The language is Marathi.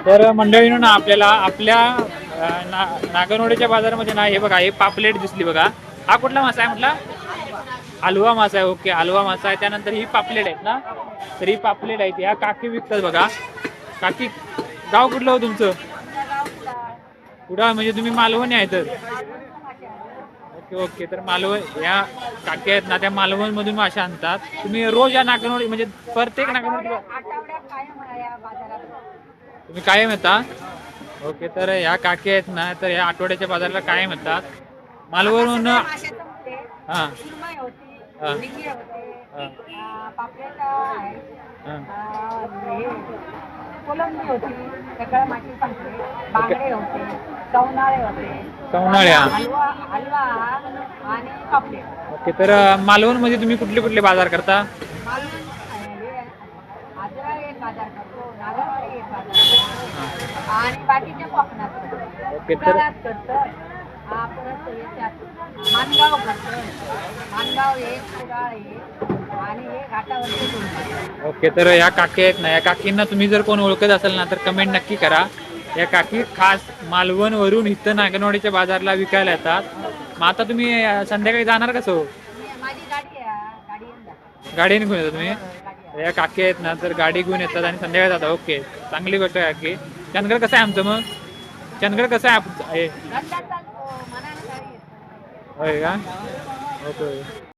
तर मंडळींनो ना आपल्याला आपल्या नागनवडीच्या बाजारामध्ये ना हे बघा हे पापलेट दिसली बघा. हा कुठला मासा आहे म्हटला? हलवा मासा आहे. ओके, हलवा मासा आहे. त्यानंतर ही पापलेट आहेत ना, तर ही पापलेट आहेत. ह्या काकी विकतात बघा. काकी, गाव कुठलं हो तुमचं? कुठं म्हणजे तुम्ही मालवणी आहे तर? ओके ओके, तर मालवण या काकी आहेत ना त्या मालवण मधून मासे आणतात. तुम्ही रोज या नागनवडी म्हणजे प्रत्येक नागनवडी तुम्ही कायम येता? ओके, तर ह्या काकी आहेत ना तर ह्या आठवड्याच्या बाजाराला कायम येतात मालवणहून. हा हा कोलंबी होती, सगळं माशी सांगते, बांगडे होते, चवनाळे होते, चवनाळे, हा. हलवा हलवा आणि पापलेट. ओके, तर मालवण मध्ये तुम्ही कुठले कुठले बाजार करता? मालवण आजरा एक बाजार करतो, नागावाडी एक बाजार करतो आणि बाकीच्या कोकणात ओके, तर कुडाळात करतं. परत याच्यात मानगाव करतं, मानगाव एक, कुडाळ एक आणि हे घाटावरती दोन. ओके, तर या काकी आहेत ना या काकींना तुम्ही जर कोण ओळखत असाल ना तर कमेंट नक्की करा. या काकी खास मालवण वरून इथं नागनवाडीच्या बाजारला विकायला येतात. मग आता तुम्ही संध्याकाळी जाणार कसं हो? माझी गाडी आहे, गाडी येऊन जाते. गाडीने घेऊन येता तुम्ही? या काकी आहेत ना तर गाडी घेऊन येतात आणि संध्याकाळी जातात. ओके, चांगली गोष्ट आहे काकी. चंदगड कसं आहे आमचं मग? चंदगड कसं आहे रस्त्यात चालतो, मनाने गाडी येतो. होय का? ओके.